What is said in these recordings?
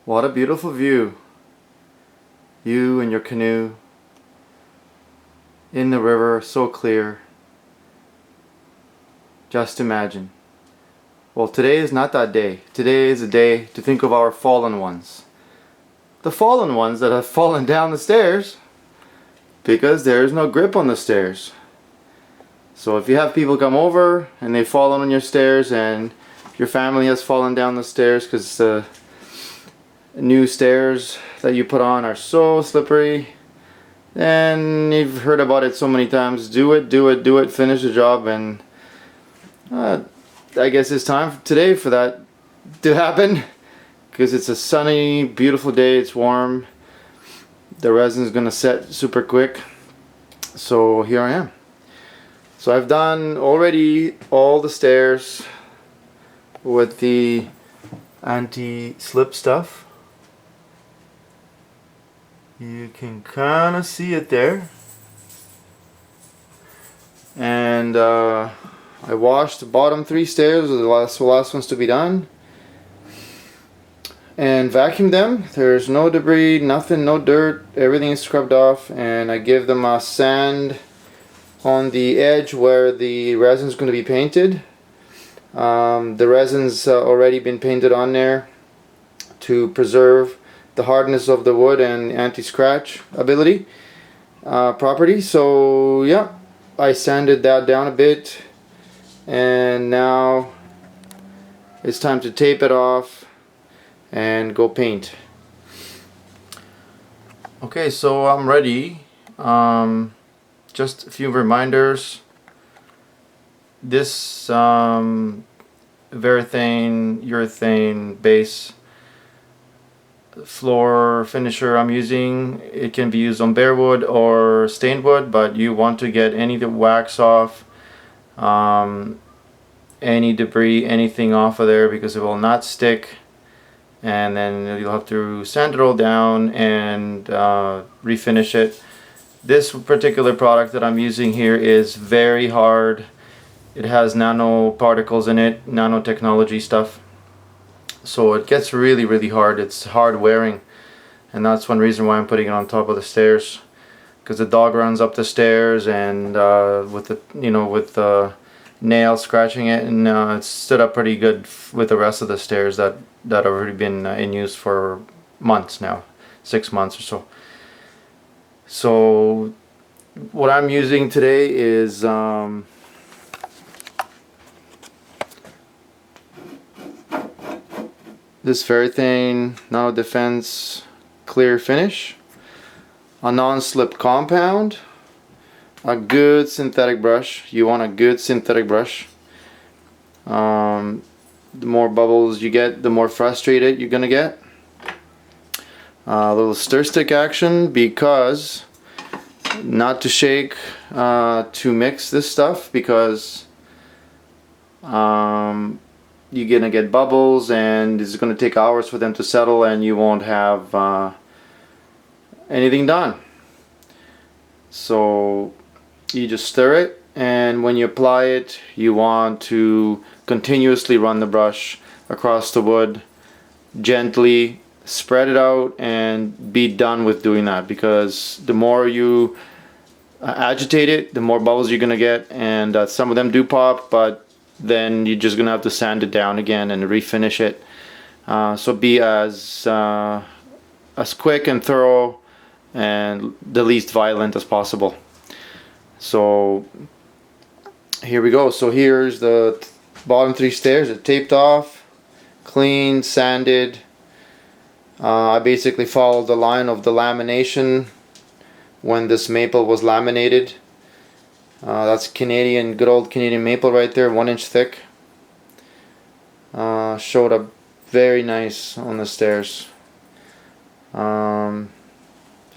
What a beautiful view. You and your canoe in the river, so clear. Just imagine. Well, today is not that day. Today is a day to think of our fallen ones. The fallen ones that have fallen down the stairs because there is no grip on the stairs. So if you have people come over and they've fallen on your stairs, and your family has fallen down the stairs because the new stairs that you put on are so slippery, and you've heard about it so many times, do it, finish the job. And I guess it's time today for that to happen, because it's a sunny, beautiful day. It's warm. The resin's gonna set super quick. So here I am. So I've done already all the stairs with the anti-slip stuff. You can kind of see it there. And I washed the bottom 3 stairs, the last ones to be done, and vacuumed them. There's no debris, nothing, no dirt, everything is scrubbed off. And I give them a sand on the edge where the resin is going to be painted. The resin's already been painted on there to preserve the hardness of the wood and anti-scratch ability property. So yeah, I sanded that down a bit, and now it's time to tape it off and go paint. Okay, so I'm ready. Just a few reminders. This urethane base floor finisher I'm using, it can be used on bare wood or stained wood, but you want to get any of the wax off, any debris, anything off of there, because it will not stick. And then you'll have to sand it all down and refinish it. This particular product that I'm using here is very hard. It has nanoparticles in it, nanotechnology stuff. So it gets really hard. It's hard wearing, and that's one reason why I'm putting it on top of the stairs, because the dog runs up the stairs and with the nail scratching it, and it stood up pretty good with the rest of the stairs that have already been in use for months now, 6 months or so. So what I'm using today is this Varathane Nano Defense clear finish, a non-slip compound, a good synthetic brush. You want a good synthetic brush. The more bubbles you get, the more frustrated you're gonna get. A little stir stick action, because not to shake to mix this stuff, because you're gonna get bubbles and it's gonna take hours for them to settle, and you won't have anything done. So you just stir it, and when you apply it, you want to continuously run the brush across the wood, gently spread it out, and be done with doing that, because the more you agitate it, the more bubbles you're gonna get. And some of them do pop, but then you're just gonna have to sand it down again and refinish it. So be as quick and thorough and the least violent as possible. So here we go. So here's the bottom 3 stairs. It's taped off, clean, sanded. I basically followed the line of the lamination when this maple was laminated. That's Canadian, good old Canadian maple right there, 1 inch thick. Showed up very nice on the stairs. I'm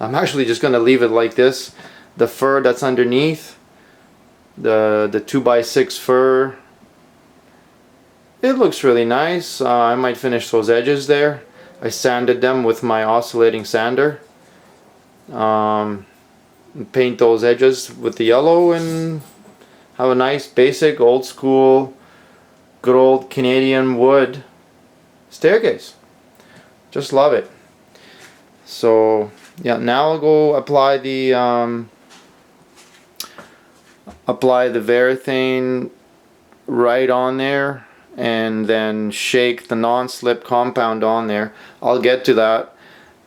actually just gonna leave it like this. The fur that's underneath, the 2x6 fur, it looks really nice. I might finish those edges there. I sanded them with my oscillating sander. Paint those edges with the yellow and have a nice basic old school good old Canadian wood staircase. Just love it. So yeah, now I'll go apply the Varathane right on there, and then shake the non-slip compound on there. I'll get to that.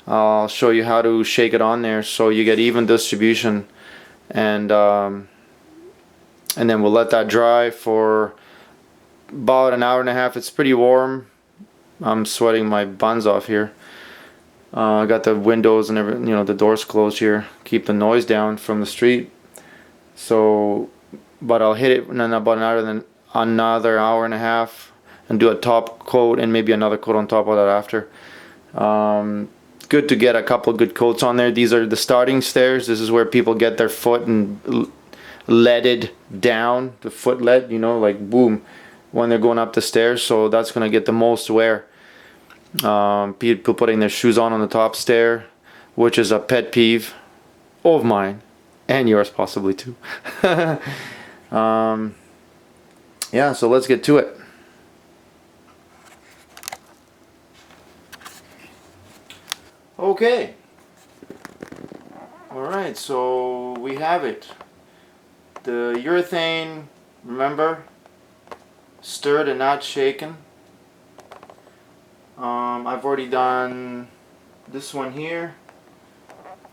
I'll show you how to shake it on there so you get even distribution, and then we'll let that dry for about an hour and a half. It's pretty warm. I'm sweating my buns off here. I got the windows and everything, you know, the doors closed here, keep the noise down from the street. So, but I'll hit it in about another hour and a half and do a top coat and maybe another coat on top of that after. Good to get a couple good coats on there. These are the starting stairs. This is where people get their foot and leaded down, the foot lead, you know, like boom, when they're going up the stairs. So that's gonna get the most wear. People putting their shoes on the top stair, which is a pet peeve of mine and yours possibly too. Yeah, so let's get to it. Okay. Alright, so we have it. The urethane, remember, stirred and not shaken. I've already done this one here,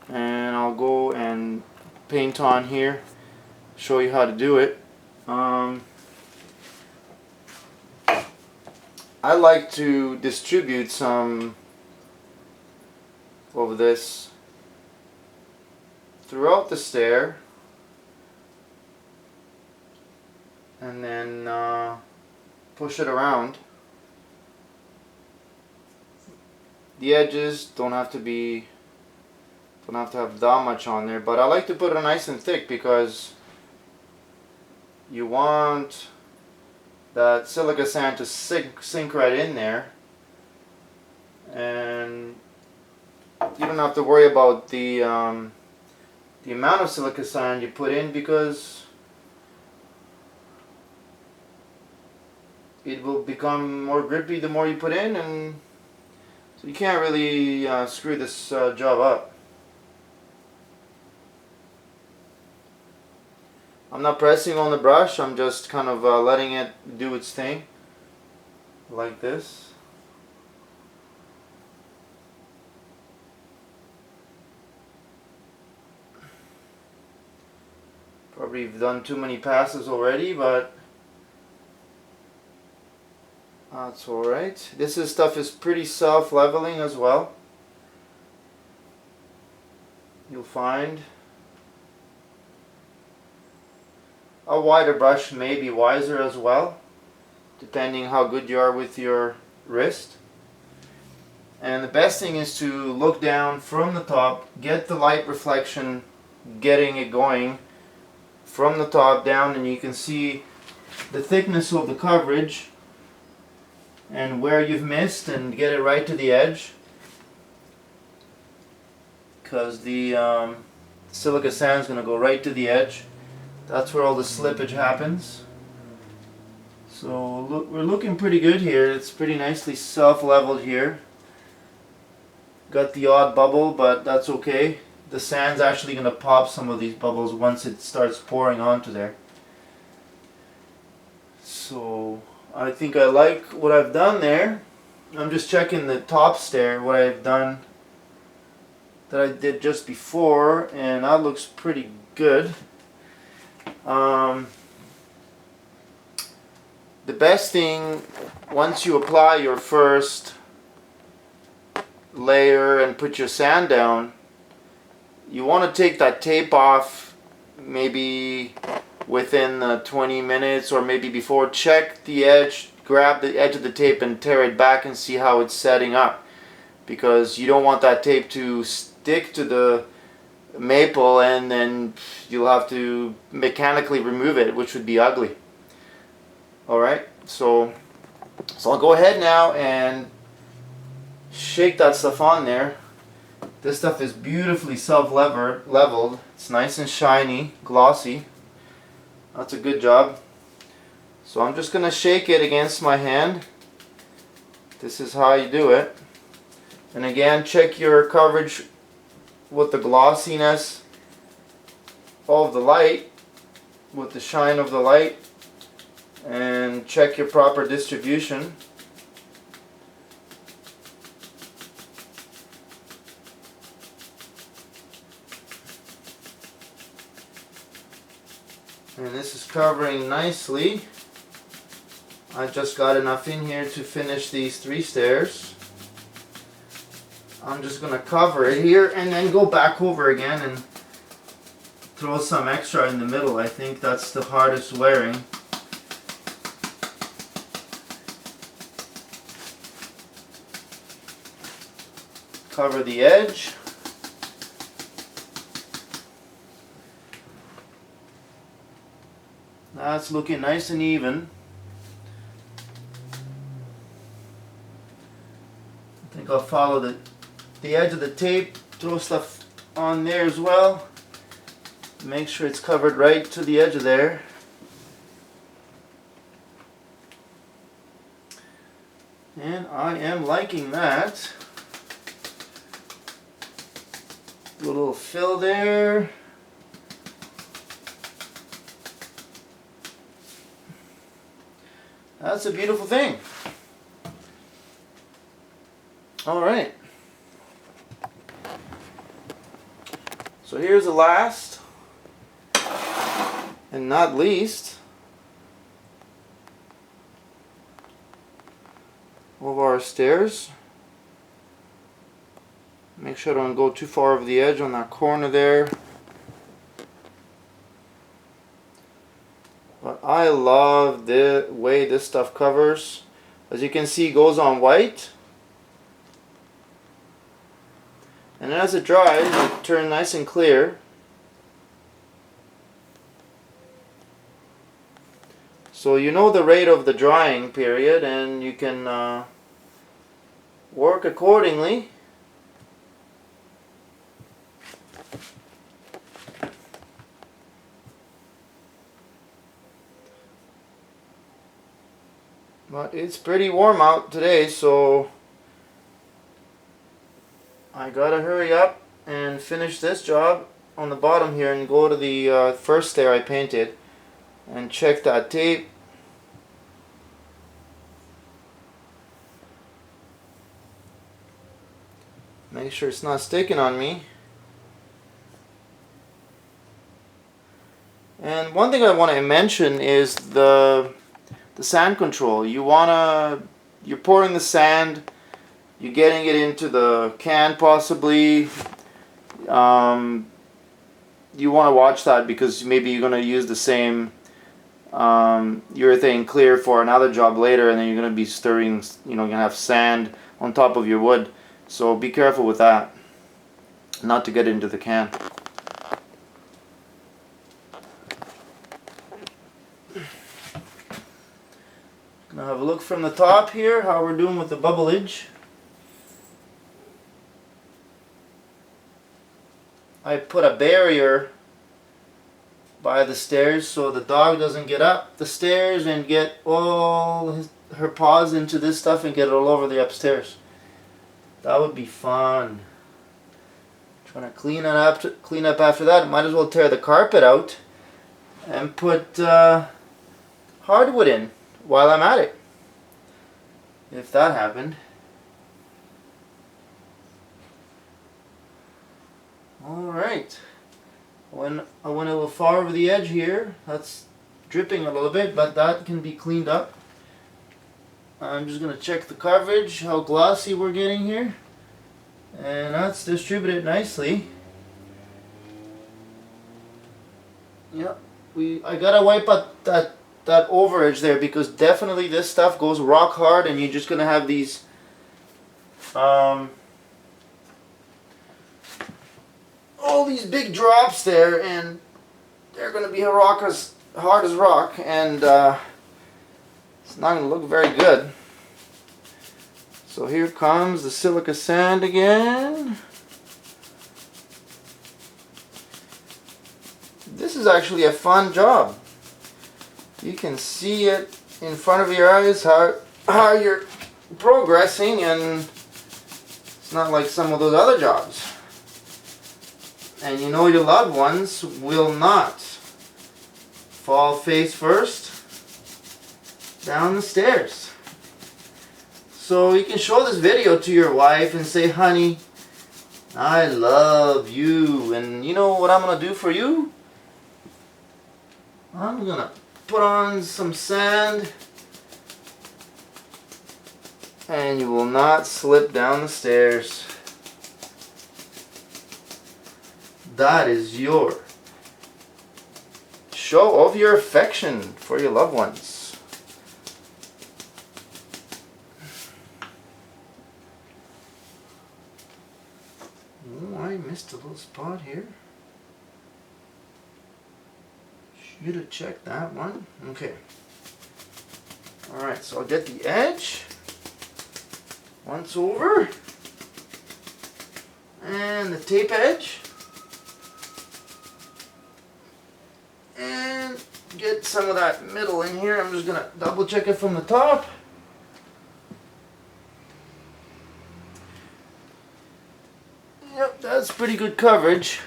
and I'll go and paint on here, show you how to do it. I like to distribute some of this throughout the stair, and then push it around. The edges don't have to have that much on there, but I like to put it nice and thick because you want that silica sand to sink right in there, and you don't have to worry about the amount of silica sand you put in, because it will become more grippy the more you put in, and so you can't really screw this job up. I'm not pressing on the brush, I'm just kind of letting it do its thing like this. Probably done too many passes already, but that's alright. This stuff is pretty self-leveling as well. You'll find a wider brush may be wiser as well, depending how good you are with your wrist. And the best thing is to look down from the top, get the light reflection, getting it going from the top down, and you can see the thickness of the coverage and where you've missed, and get it right to the edge, because the silica sand is going to go right to the edge. That's where all the slippage happens. So look, we're looking pretty good here. It's pretty nicely self-leveled here. Got the odd bubble, but that's okay. The sand's actually going to pop some of these bubbles once it starts pouring onto there. So I think I like what I've done there. I'm just checking the top stair, what I've done that I did just before, and that looks pretty good. The best thing, once you apply your first layer and put your sand down, you want to take that tape off maybe within 20 minutes or maybe before. Check the edge, grab the edge of the tape and tear it back and see how it's setting up, because you don't want that tape to stick to the maple and then you'll have to mechanically remove it, which would be ugly. Alright, so I'll go ahead now and shake that stuff on there. This stuff is beautifully self-leveled. It's nice and shiny, glossy. That's a good job. So I'm just going to shake it against my hand. This is how you do it. And again, check your coverage with the glossiness of the light, with the shine of the light, and check your proper distribution. And this is covering nicely. I just got enough in here to finish these 3 stairs. I'm just going to cover it here and then go back over again and throw some extra in the middle. I think that's the hardest wearing. Cover the edge. That's looking nice and even. I think I'll follow the edge of the tape, throw stuff on there as well. Make sure it's covered right to the edge of there. And I am liking that. Do a little fill there. That's a beautiful thing. All right. So here's the last and not least of our stairs. Make sure I don't go too far over the edge on that corner there. But I love the way this stuff covers. As you can see, it goes on white. And as it dries, it turns nice and clear. So you know the rate of the drying period, and you can work accordingly. But it's pretty warm out today, so I gotta hurry up and finish this job on the bottom here and go to the first stair I painted and check that tape. Make sure it's not sticking on me. And one thing I want to mention is the sand control. You're pouring the sand, you're getting it into the can possibly. You want to watch that because maybe you're going to use the same urethane clear for another job later, and then you're going to be stirring, you're going to have sand on top of your wood. So be careful with that, not to get into the can. Gonna have a look from the top here, how we're doing with the bubbleage. I put a barrier by the stairs so the dog doesn't get up the stairs and get all her paws into this stuff and get it all over the upstairs. That would be fun. Trying to clean up after that. Might as well tear the carpet out and put hardwood in while I'm at it, if that happened. Alright, when I went a little far over the edge here, that's dripping a little bit, but that can be cleaned up. I'm just going to check the coverage, how glossy we're getting here, and that's distributed nicely. Yep, I gotta wipe out that overage there, because definitely this stuff goes rock hard and you're just gonna have these all these big drops there, and they're gonna be hard as rock, and it's not gonna look very good. So here comes the silica sand again. This is actually a fun job. You can see it in front of your eyes how you're progressing, and It's not like some of those other jobs. And you know your loved ones will not fall face first down the stairs. So you can show this video to your wife and say, honey, I love you, and you know what I'm gonna do for you? I'm gonna put on some sand and you will not slip down the stairs. That is your show of your affection for your loved ones. Oh, I missed a little spot here. Should have checked that one. Okay. Alright, so I'll get the edge once over. And the tape edge. And get some of that middle in here. I'm just going to double check it from the top. Yep, that's pretty good coverage.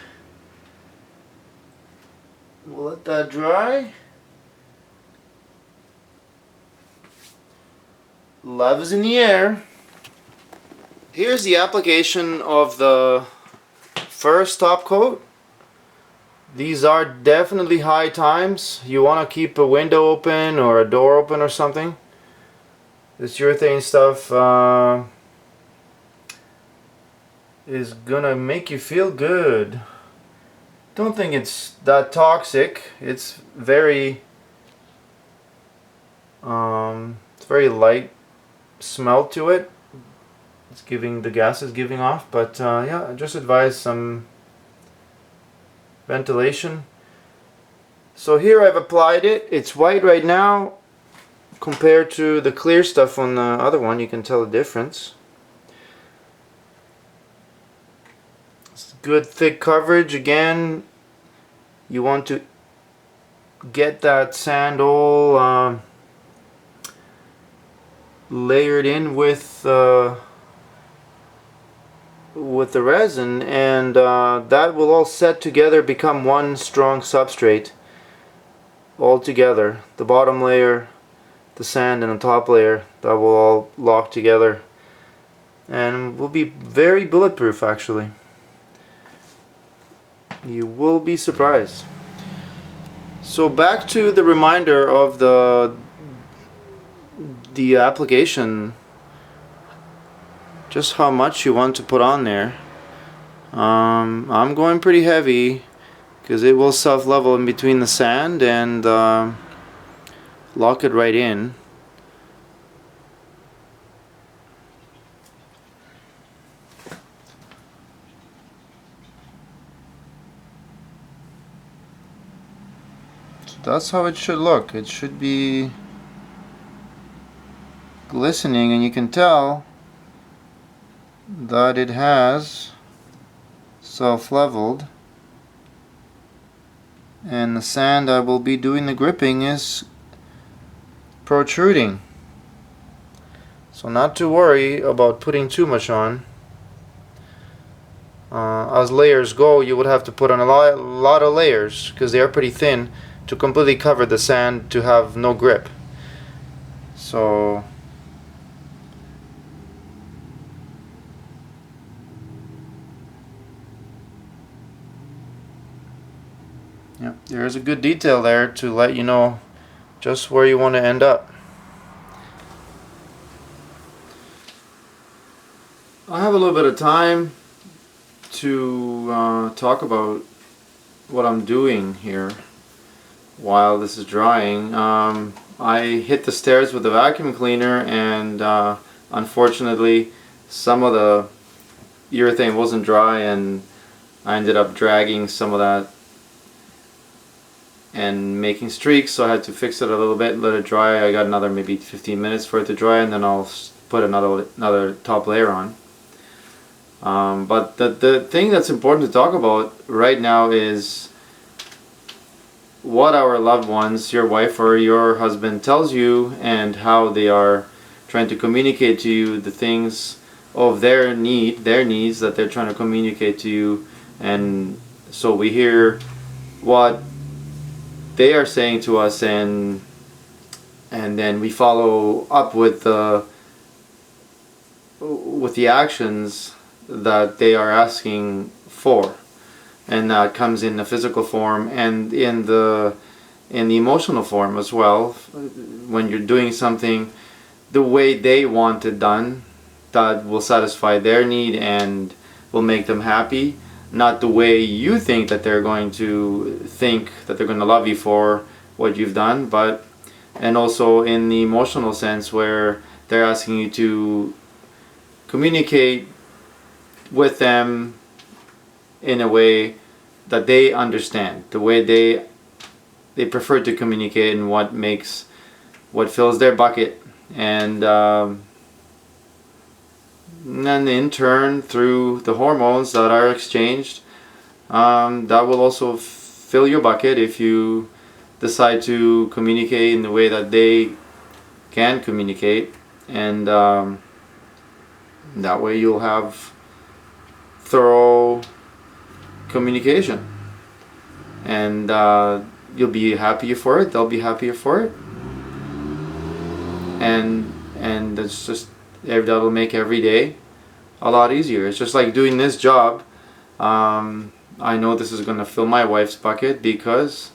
We'll let that dry. Love is in the air. Here's the application of the first top coat. These are definitely high times. You want to keep a window open or a door open or something. This urethane stuff is gonna make you feel good. Don't think it's that toxic. It's very light smell to it. It's giving, the gas is giving off, but yeah, I just advise some ventilation. So here I've applied it. It's white right now compared to the clear stuff on the other one. You can tell the difference. It's good thick coverage. Again, you want to get that sand all layered in with the resin, and that will all set together, become one strong substrate all together. The bottom layer, the sand, and the top layer, that will all lock together and will be very bulletproof. Actually, you will be surprised. So back to the reminder of the application, just how much you want to put on there. I'm going pretty heavy because it will self-level in between the sand and lock it right in. So that's how it should look. It should be glistening, and you can tell that it has self-leveled, and the sand I will be doing the gripping is protruding. So not to worry about putting too much on. As layers go, you would have to put on a lot of layers because they are pretty thin to completely cover the sand to have no grip. So yeah, there is a good detail there to let you know just where you want to end up. I have a little bit of time to talk about what I'm doing here while this is drying. I hit the stairs with the vacuum cleaner, and unfortunately some of the urethane wasn't dry, and I ended up dragging some of that and making streaks, so I had to fix it a little bit, let it dry. I got another maybe 15 minutes for it to dry, and then I'll put another top layer on. But the thing that's important to talk about right now is what our loved ones, your wife or your husband, tells you, and how they are trying to communicate to you the things of their needs that they're trying to communicate to you, and so we hear what they are saying to us, and then we follow up with the actions that they are asking for, and that comes in the physical form and in the emotional form as well. When you're doing something the way they want it done, that will satisfy their need and will make them happy, not the way you think that they're going to love you for what you've done, but and also in the emotional sense where they're asking you to communicate with them in a way that they understand, the way they prefer to communicate, and what fills their bucket, and then in turn through the hormones that are exchanged, that will also fill your bucket if you decide to communicate in the way that they can communicate, and that way you'll have thorough communication, and you'll be happier for it, they'll be happier for it, and that's just, that'll make every day a lot easier. It's just like doing this job. I know this is going to fill my wife's bucket because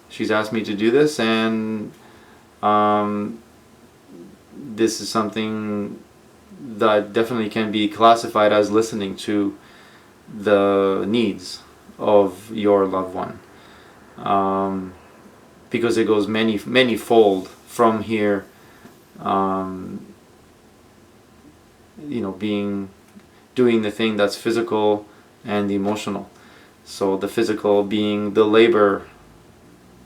she's asked me to do this, and this is something that definitely can be classified as listening to the needs of your loved one, because it goes many fold from here, doing the thing that's physical and emotional. So the physical being the labor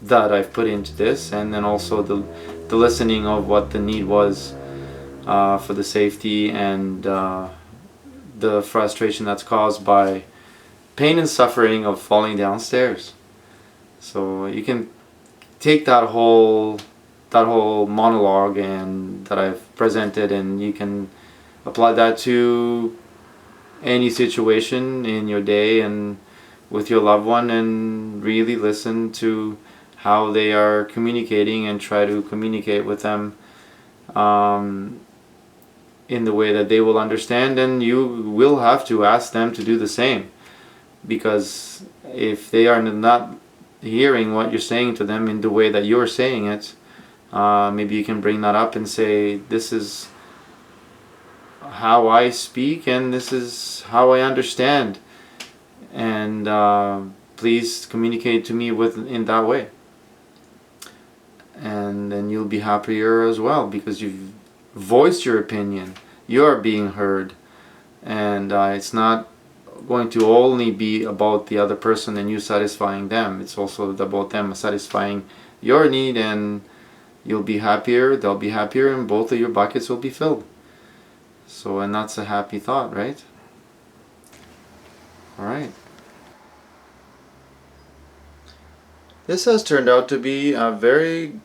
that I've put into this, and then also the listening of what the need was, for the safety and the frustration that's caused by pain and suffering of falling downstairs. So you can take that whole monologue and that I've presented, and you can apply that to any situation in your day and with your loved one, and really listen to how they are communicating and try to communicate with them in the way that they will understand, and you will have to ask them to do the same, because if they are not hearing what you're saying to them in the way that you're saying it, maybe you can bring that up and say, this is how I speak and this is how I understand, and please communicate to me in that way, and then you'll be happier as well, because you've voiced your opinion, you're being heard, and it's not going to only be about the other person and you satisfying them. It's also about them satisfying your need, and you'll be happier, they'll be happier, and both of your buckets will be filled. So, and that's a happy thought, right? Alright. This has turned out to be a very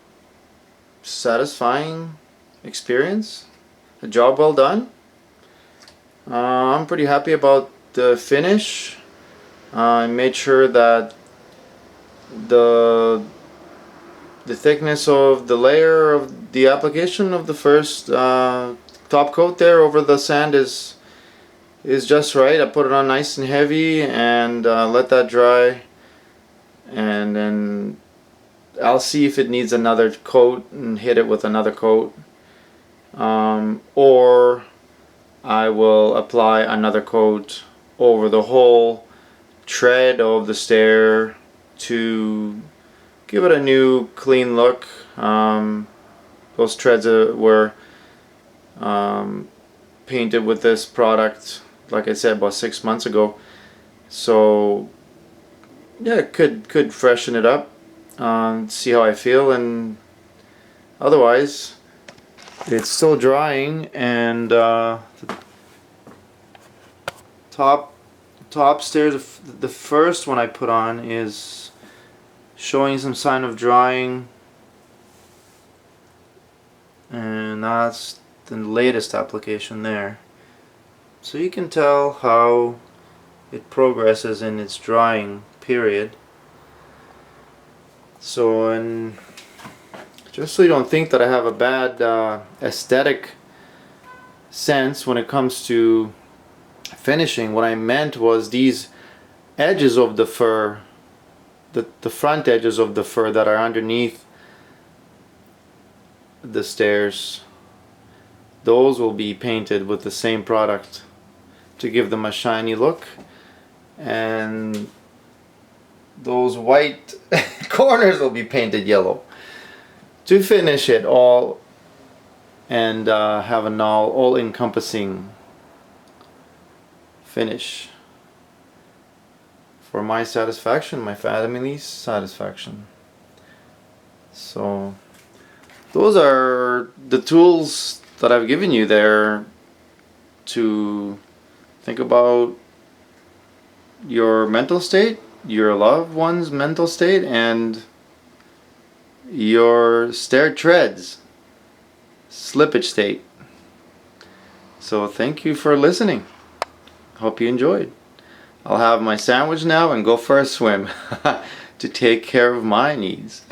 satisfying experience. A job well done. I'm pretty happy about the finish. I made sure that the thickness of the layer of the application of the first top coat there over the sand is just right. I put it on nice and heavy and let that dry, and then I'll see if it needs another coat and hit it with another coat, or I will apply another coat over the whole tread of the stair to give it a new clean look. Those treads were painted with this product, like I said, about 6 months ago, so yeah, it could freshen it up, see how I feel, and otherwise it's still drying, and top stairs, the first one I put on is showing some sign of drying, and that's the latest application there. So you can tell how it progresses in its drying period. So, and just so you don't think that I have a bad aesthetic sense when it comes to finishing, what I meant was these edges of the fur, the front edges of the fur that are underneath the stairs, those will be painted with the same product to give them a shiny look, and those white corners will be painted yellow to finish it all and have an all-encompassing finish for my satisfaction, my family's satisfaction. So those are the tools that I've given you there to think about your mental state, your loved one's mental state, and your stair treads slippage state. So thank you for listening. Hope you enjoyed. I'll have my sandwich now and go for a swim to take care of my needs.